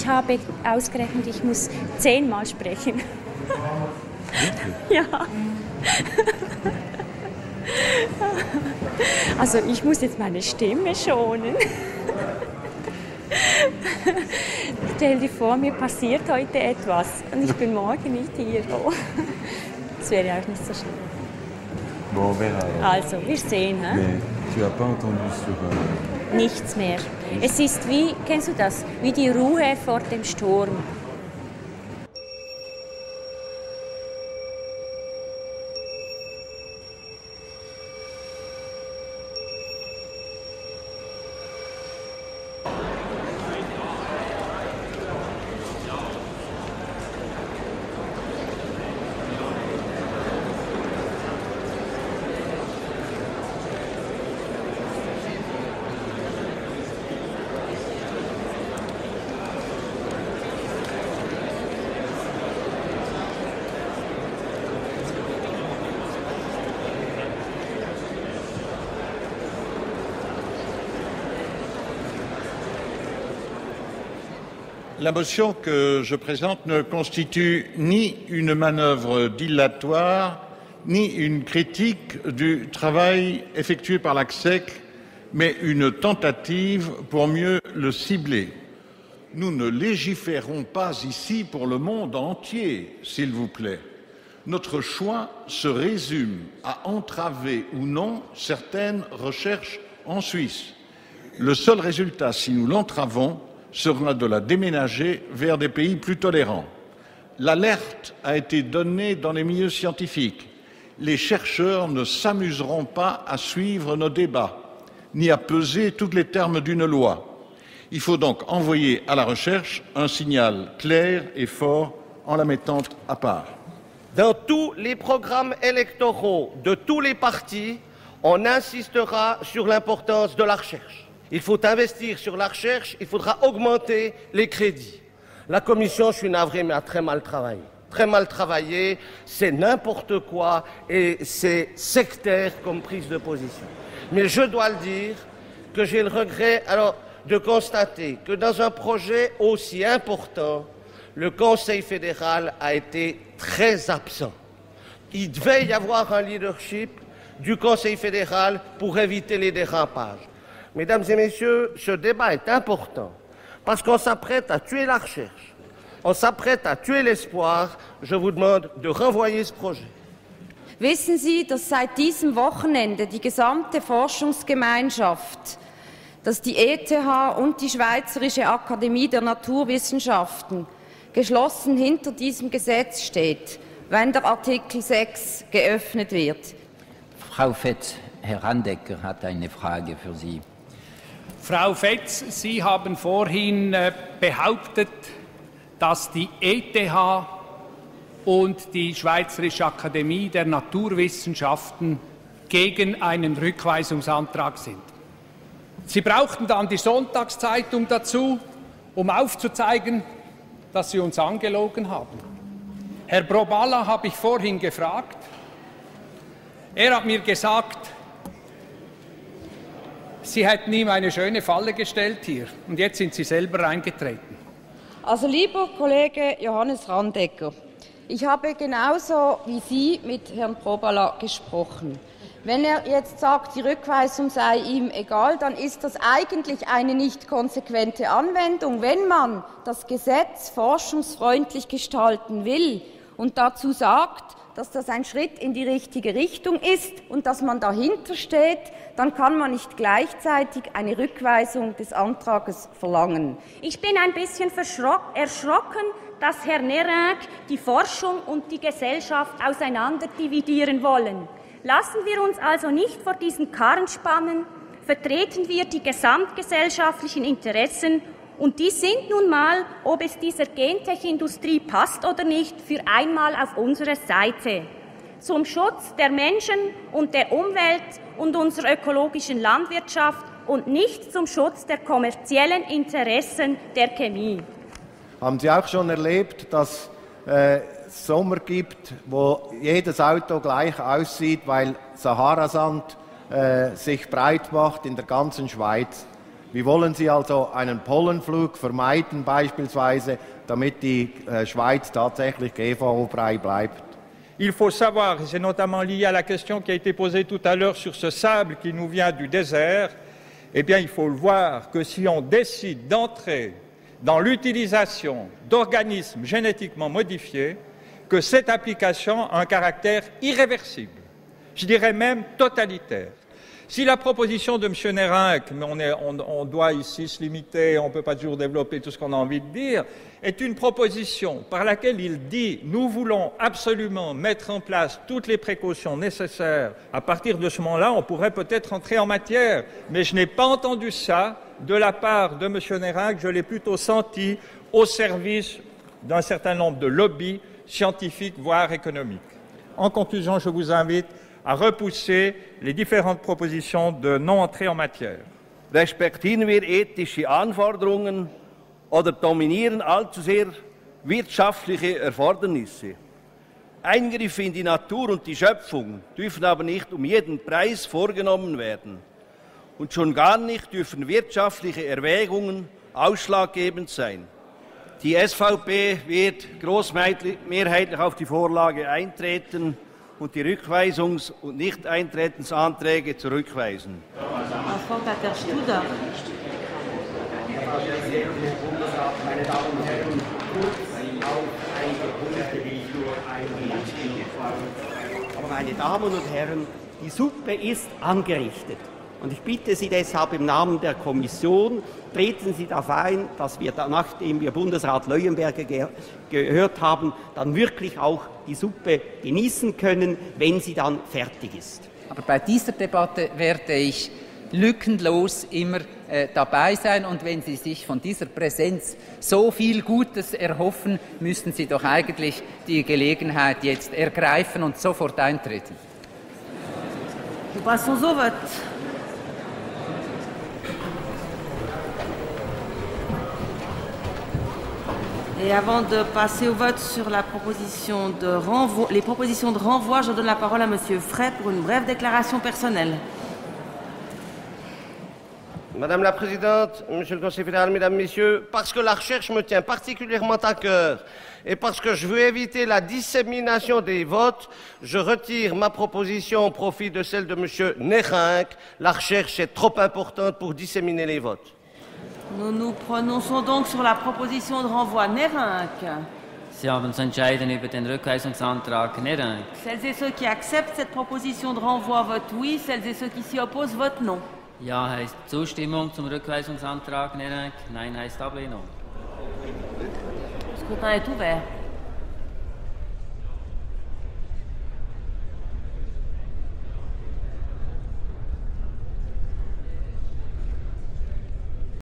Ich habe ausgerechnet, ich muss 10-mal sprechen. Ja. Also ich muss jetzt meine Stimme schonen. Stell dir vor, mir passiert heute etwas und ich bin morgen nicht hier. Oh. Das wäre auch nicht so schlimm. Bon, on verra. Also, wir sehen. Hein? Mais tu n'as pas entendu sur... Nichts mehr. Es ist wie, kennst du das, wie die Ruhe vor dem Sturm. La motion que je présente ne constitue ni une manœuvre dilatoire, ni une critique du travail effectué par l'ACSEC, mais une tentative pour mieux le cibler. Nous ne légiférons pas ici pour le monde entier, s'il vous plaît. Notre choix se résume à entraver ou non certaines recherches en Suisse. Le seul résultat, si nous l'entravons, sera de la déménager vers des pays plus tolérants. L'alerte a été donnée dans les milieux scientifiques. Les chercheurs ne s'amuseront pas à suivre nos débats, ni à peser tous les termes d'une loi. Il faut donc envoyer à la recherche un signal clair et fort en la mettant à part. Dans tous les programmes électoraux de tous les partis, on insistera sur l'importance de la recherche. Il faut investir sur la recherche, il faudra augmenter les crédits. La Commission, je suis navré, mais a très mal travaillé. Très mal travaillé, c'est n'importe quoi et c'est sectaire comme prise de position. Mais je dois le dire que j'ai le regret de constater que dans un projet aussi important, le Conseil fédéral a été très absent. Il devait y avoir un leadership du Conseil fédéral pour éviter les dérapages. Mesdames et messieurs, ce débat est important parce qu'on s'apprête à tuer la recherche, on s'apprête à tuer l'espoir. Je vous demande de renvoyer ce projet. Wissen Sie, dass seit diesem Wochenende die gesamte Forschungsgemeinschaft, dass die ETH und die Schweizerische Akademie der Naturwissenschaften geschlossen hinter diesem Gesetz steht, wenn der Artikel 6 geöffnet wird? Frau Fetz, Herr Randecker hat eine Frage für Sie. Frau Fetz, Sie haben vorhin behauptet, dass die ETH und die Schweizerische Akademie der Naturwissenschaften gegen einen Rückweisungsantrag sind. Sie brauchten dann die Sonntagszeitung dazu, um aufzuzeigen, dass Sie uns angelogen haben. Herr Probala habe ich vorhin gefragt. Er hat mir gesagt, Sie hätten ihm eine schöne Falle gestellt hier und jetzt sind Sie selber reingetreten. Also lieber Kollege Johannes Randecker, ich habe genauso wie Sie mit Herrn Probala gesprochen. Wenn er jetzt sagt, die Rückweisung sei ihm egal, dann ist das eigentlich eine nicht konsequente Anwendung. Wenn man das Gesetz forschungsfreundlich gestalten will und dazu sagt, dass das ein Schritt in die richtige Richtung ist und dass man dahinter steht, dann kann man nicht gleichzeitig eine Rückweisung des Antrages verlangen. Ich bin ein bisschen erschrocken, dass Herr Nerag die Forschung und die Gesellschaft auseinander dividieren wollen. Lassen wir uns also nicht vor diesen Karren spannen, vertreten wir die gesamtgesellschaftlichen Interessen und die sind nun mal, ob es dieser Gentech-Industrie passt oder nicht, für einmal auf unserer Seite. Zum Schutz der Menschen und der Umwelt und unserer ökologischen Landwirtschaft und nicht zum Schutz der kommerziellen Interessen der Chemie. Haben Sie auch schon erlebt, dass es Sommer gibt, wo jedes Auto gleich aussieht, weil Saharasand sich breit macht in der ganzen Schweiz? Wie wollen Sie also einen Pollenflug vermeiden beispielsweise, damit die Schweiz tatsächlich GVO-frei bleibt? Il faut savoir, et c'est notamment lié à la question qui a été posée tout à l'heure sur ce sable qui nous vient du désert, eh bien il faut le voir que si on décide d'entrer dans l'utilisation d'organismes génétiquement modifiés, que cette application a un caractère irréversible, je dirais même totalitaire. Si la proposition de M. Nérinck, mais on doit ici se limiter, on ne peut pas toujours développer tout ce qu'on a envie de dire, est une proposition par laquelle il dit « nous voulons absolument mettre en place toutes les précautions nécessaires », à partir de ce moment-là, on pourrait peut-être entrer en matière. Mais je n'ai pas entendu ça de la part de M. Nérinck, je l'ai plutôt senti au service d'un certain nombre de lobbies scientifiques, voire économiques. En conclusion, je vous invite à repousser les différentes propositions de non-entrée en matière. Respektieren wir ethische Anforderungen oder dominieren allzu sehr wirtschaftliche Erfordernisse? Eingriffe in die Natur und die Schöpfung dürfen aber nicht um jeden Preis vorgenommen werden. Und schon gar nicht dürfen wirtschaftliche Erwägungen ausschlaggebend sein. Die SVP wird großmehrheitlich auf die Vorlage eintreten und die Rückweisungs- und Nichteintretensanträge zurückweisen. Meine Damen und Herren, kurz auf einige Punkte will ich nur eingehen. Aber meine Damen und Herren, die Suppe ist angerichtet. Und ich bitte Sie deshalb im Namen der Kommission, treten Sie darauf ein, dass wir, nachdem wir Bundesrat Leuenberger gehört haben, dann wirklich auch die Suppe genießen können, wenn sie dann fertig ist. Aber bei dieser Debatte werde ich lückenlos immer dabei sein. Und wenn Sie sich von dieser Präsenz so viel Gutes erhoffen, müssten Sie doch eigentlich die Gelegenheit jetzt ergreifen und sofort eintreten. Nous passons au vote. Et avant de passer au vote sur la proposition de renvoi, les propositions de renvoi, je donne la parole à Monsieur Frey pour une brève déclaration personnelle. Madame la Présidente, Monsieur le Conseil fédéral, Mesdames, Messieurs, parce que la recherche me tient particulièrement à cœur et parce que je veux éviter la dissémination des votes, je retire ma proposition au profit de celle de Monsieur Nérinck. La recherche est trop importante pour disséminer les votes. Nous nous prononçons donc sur la proposition de renvoi Nérinck. Sie haben zu entscheiden über den Rückweisungsantrag Nérinck. Celles et ceux qui acceptent cette proposition de renvoi votent oui, celles et ceux qui s'y opposent votent non. Ja heißt Zustimmung zum Rückweisungsantrag Nérinck, Nein heißt Ablehnung. Le scrutin est ouvert.